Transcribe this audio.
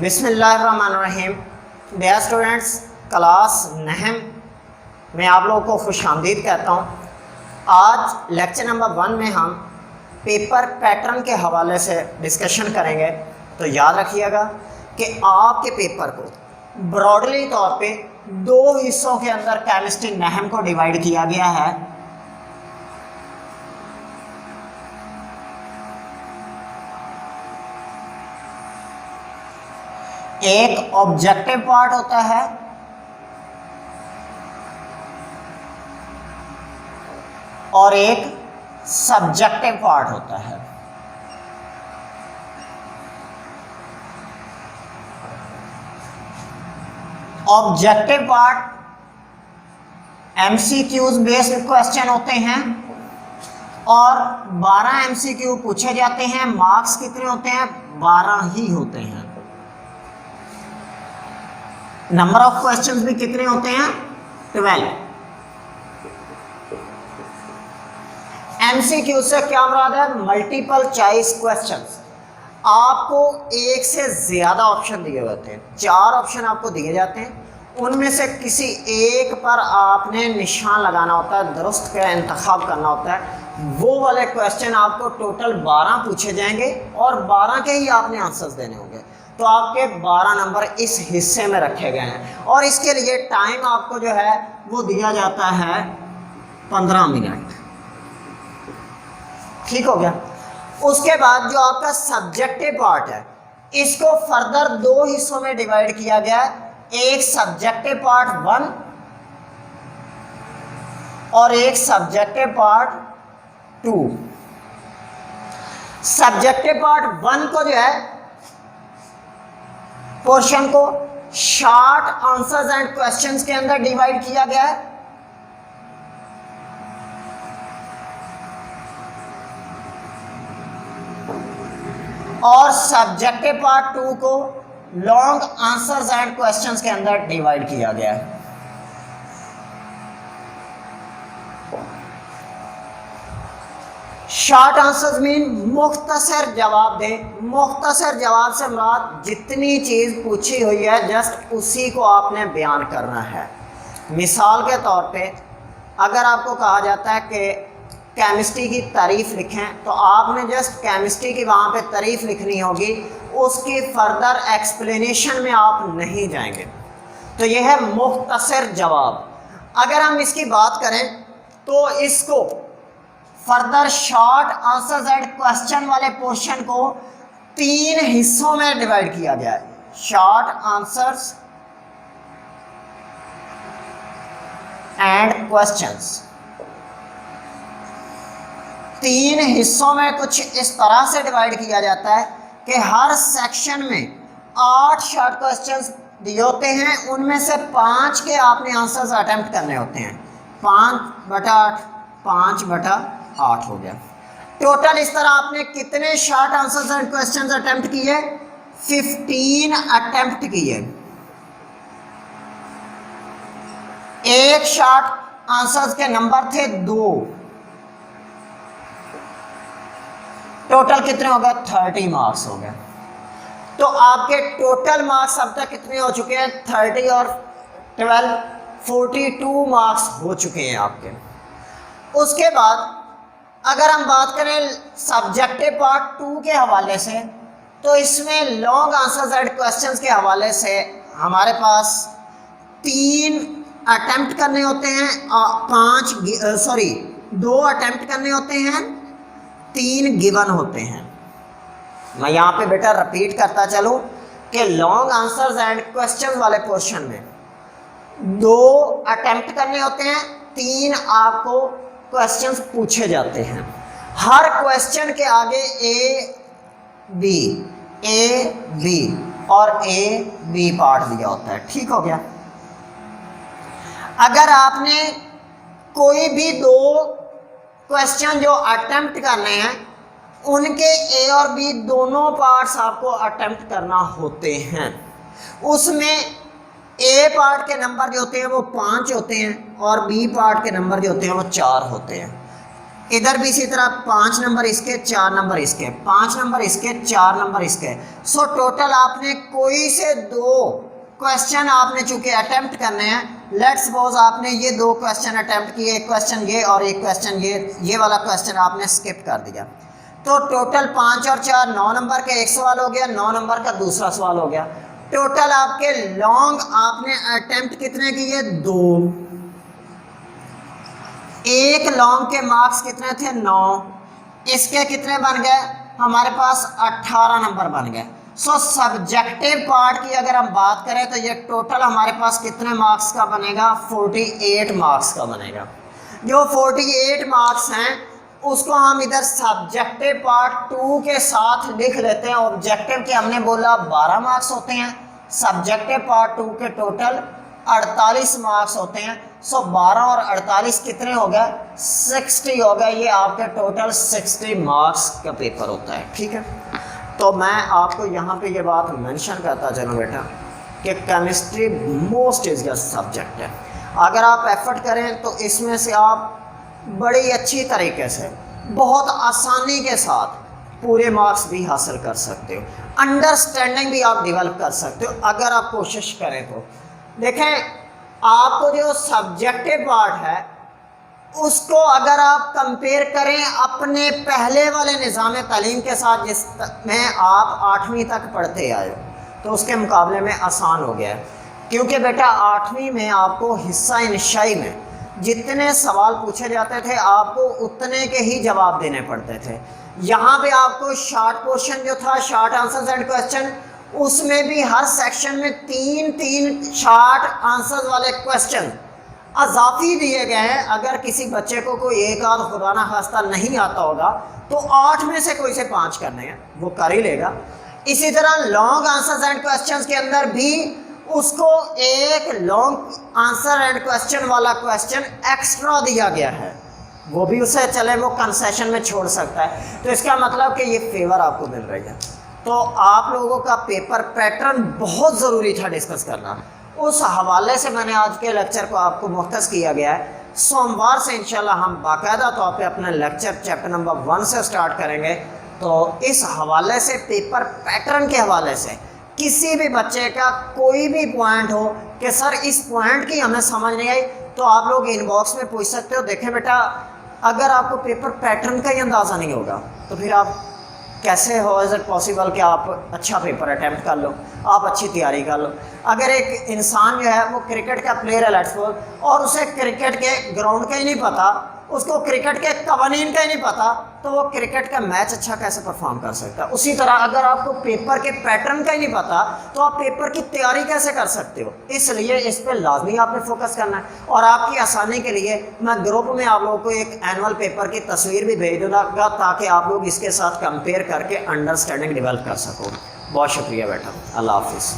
बिस्मिल्लाहिर्रहमानिर्रहीम। Dear students, class नहम में आप लोगों को खुश आमदीद कहता हूँ। आज लेक्चर नंबर 1 में हम पेपर पैटर्न के हवाले से डिस्कशन करेंगे। तो याद रखिएगा कि आपके पेपर को ब्रॉडली तौर पे 2 हिस्सों के अंदर केमिस्ट्री नहम को डिवाइड किया गया है। एक ऑब्जेक्टिव पार्ट होता है और एक सब्जेक्टिव पार्ट होता है। Objective part MCQs based question होते हैं और 12 एमसीक्यू पूछे जाते हैं। मार्क्स कितने होते हैं? 12 ही होते हैं। नंबर ऑफ क्वेश्चंस भी कितने होते हैं? 12। एमसीक्यू से क्या मुराद है? Multiple choice questions. आपको एक से ज्यादा ऑप्शन दिए होते हैं, 4 ऑप्शन आपको दिए जाते हैं, उनमें से किसी एक पर आपने निशान लगाना होता है, दुरुस्त का इंतखाब करना होता है। वो वाले क्वेश्चन आपको टोटल 12 पूछे जाएंगे और 12 के ही आपने आंसर्स देने होंगे। तो आपके 12 नंबर इस हिस्से में रखे गए हैं और इसके लिए टाइम आपको जो है वो दिया जाता है 15 मिनट। ठीक हो गया। उसके बाद जो आपका सब्जेक्टिव पार्ट है, इसको फर्दर 2 हिस्सों में डिवाइड किया गया है। एक सब्जेक्टिव पार्ट 1 और एक सब्जेक्टिव पार्ट 2। सब्जेक्टिव पार्ट 1 को जो है पोर्शन को शॉर्ट आंसर्स एंड क्वेश्चंस के अंदर डिवाइड किया गया है। और सब्जेक्टिव पार्ट 2 को लॉन्ग आंसर्स एंड क्वेश्चंस के अंदर डिवाइड किया गया है। शॉर्ट आंसर्स मीन मुख्तसर जवाब दें। मुख्तसर जवाब से मुराद जितनी चीज़ पूछी हुई है जस्ट उसी को आपने बयान करना है। मिसाल के तौर पे अगर आपको कहा जाता है कि केमिस्ट्री की तारीफ़ लिखें, तो आपने जस्ट केमिस्ट्री की वहाँ पे तारीफ़ लिखनी होगी, उसकी फर्दर एक्सप्लेनेशन में आप नहीं जाएंगे। तो यह है मुख्तसर जवाब। अगर हम इसकी बात करें तो इसको further short answers and question वाले पोर्शन को 3 हिस्सों में डिवाइड किया गया है। शॉर्ट आंसर्स एंड क्वेश्चंस 3 हिस्सों में कुछ इस तरह से डिवाइड किया जाता है कि हर सेक्शन में 8 शॉर्ट क्वेश्चंस दिए होते हैं, उनमें से 5 के आपने आंसर्स अटेम्प्ट करने होते हैं। 5/8 5/8 हो गया। टोटल इस तरह आपने कितने short answers and questions attempt किए? 15 अटेम्प्ट किए। एक शॉर्ट आंसर्स के नंबर थे 2। टोटल कितने हो गए? 30 मार्क्स हो गए। तो आपके टोटल मार्क्स अब तक कितने हो चुके हैं? 30 और 12 42 मार्क्स हो चुके हैं आपके। उसके बाद अगर हम बात करें सब्जेक्टिव पार्ट 2 के हवाले से, तो इसमें लॉन्ग आंसर्स एंड क्वेश्चंस के हवाले से हमारे पास 3 अटेम्प्ट करने होते हैं, 2 अटेम्प्ट करने होते हैं, 3 गिवन होते हैं। मैं यहाँ पे बेटा रिपीट करता चलूँ कि लॉन्ग आंसर्स एंड क्वेश्चंस वाले पोर्शन में 2 अटेम्प्ट करने होते हैं, 3 आपको क्वेश्चंस पूछे जाते हैं। हर क्वेश्चन के आगे ए बी और ए बी पार्ट दिया होता है। ठीक हो गया। अगर आपने कोई भी 2 क्वेश्चन जो अटेम्प्ट करने हैं, उनके ए और बी दोनों पार्ट्स आपको अटेम्प्ट करना होते हैं। उसमें ए पार्ट के नंबर जो होते हैं वो 5 होते हैं और बी पार्ट के नंबर जो होते हैं वो 4 होते हैं। इधर भी इसी तरह 5 नंबर इसके, 4 नंबर इसके, 5 नंबर इसके, 4 नंबर इसके। सो टोटल आपने कोई से 2 क्वेश्चन आपने चूंकि अटेम्प्ट करने हैं, लेट्स सपोज आपने ये 2 क्वेश्चन अटेम्प्ट किए, एक क्वेश्चन ये और एक क्वेश्चन ये वाला क्वेश्चन आपने स्किप कर दिया, तो टोटल 5 और 4 9 नंबर का एक सवाल हो गया, 9 नंबर का दूसरा सवाल हो गया। टोटल आपके लॉन्ग आपने अटेम्प्ट कितने किए? 2। एक लॉन्ग के मार्क्स कितने थे? 9। इसके कितने बन गए हमारे पास? 18 नंबर बन गए। सो सब्जेक्टिव पार्ट की अगर हम बात करें तो ये टोटल हमारे पास कितने मार्क्स का बनेगा? 48 मार्क्स का बनेगा। जो 48 मार्क्स हैं उसको हम इधर सब्जेक्टिव पार्ट 2 के साथ लिख लेते हैं। ऑब्जेक्टिव के हमने बोला 12 मार्क्स होते हैं, सब्जेक्टिव पार्ट 2 के टोटल 48 मार्क्स होते हैं। सो 12 और 48 कितने हो गए? 60 हो गए। ये आपके टोटल 60 मार्क्स का पेपर होता है। ठीक है, तो मैं आपको यहाँ पे ये बात मेंशन करता चलूँ बेटा कि केमिस्ट्री मोस्ट इज़ सब्जेक्ट है। अगर आप एफर्ट करें तो इसमें से आप बड़ी अच्छी तरीके से बहुत आसानी के साथ पूरे मार्क्स भी हासिल कर सकते हो, अंडरस्टैंडिंग भी आप डेवलप कर सकते हो अगर आप कोशिश करें तो। देखें, आपको जो सब्जेक्टिव पार्ट है उसको अगर आप कंपेयर करें अपने पहले वाले निज़ाम तालीम के साथ जिसमें आप 8वीं तक पढ़ते आए हो, तो उसके मुकाबले में आसान हो गया है। क्योंकि बेटा 8वीं में आपको हिस्सा इंशाई में जितने सवाल पूछे जाते थे आपको उतने के ही जवाब देने पड़ते थे। यहाँ पे आपको शॉर्ट पोर्शन जो था, शॉर्ट आंसर्स एंड क्वेश्चन, उसमें भी हर सेक्शन में 3-3 शॉर्ट आंसर्स वाले क्वेश्चन अजाफी दिए गए हैं। अगर किसी बच्चे को कोई एक आध खुदा ना खास्ता नहीं आता होगा तो 8 में से कोई से 5 करने हैं, वो कर ही लेगा। इसी तरह लॉन्ग आंसर्स एंड क्वेश्चंस के अंदर भी उसको एक लॉन्ग आंसर एंड क्वेश्चन वाला क्वेश्चन एक्स्ट्रा दिया गया है, वो भी उसे चले वो कंसेशन में छोड़ सकता है। तो इसका मतलब कि ये फेवर आपको मिल रही है। तो आप लोगों का पेपर पैटर्न बहुत ज़रूरी था डिस्कस करना, उस हवाले से मैंने आज के लेक्चर को आपको मुख्तस किया गया है। सोमवार से इंशाल्लाह हम बाकायदा तौर पे अपना लेक्चर चैप्टर नंबर 1 से स्टार्ट करेंगे। तो इस हवाले से, पेपर पैटर्न के हवाले से किसी भी बच्चे का कोई भी पॉइंट हो कि सर इस पॉइंट की हमें समझ नहीं आई, तो आप लोग इनबॉक्स में पूछ सकते हो। देखें बेटा, अगर आपको पेपर पैटर्न का ही अंदाज़ा नहीं होगा तो फिर आप कैसे हो इज़ इट पॉसिबल कि आप अच्छा पेपर अटैम्प्ट कर लो, आप अच्छी तैयारी कर लो। अगर एक इंसान जो है वो क्रिकेट का प्लेयर है लेट्स सपोज, और उसे क्रिकेट के ग्राउंड का ही नहीं पता, उसको क्रिकेट के कवानीन का ही नहीं पता, तो वो क्रिकेट का मैच अच्छा कैसे परफॉर्म कर सकता है। उसी तरह अगर आपको पेपर के पैटर्न का ही नहीं पता तो आप पेपर की तैयारी कैसे कर सकते हो। इसलिए इस पर लाजमी आपने फोकस करना है। और आपकी आसानी के लिए मैं ग्रुप में आप लोगों को एक एनुअल पेपर की तस्वीर भी भेज दूँगा ताकि आप लोग इसके साथ कंपेयर करके अंडरस्टैंडिंग डेवलप कर सको। बहुत शुक्रिया बेटा, अल्लाह हाफिज़।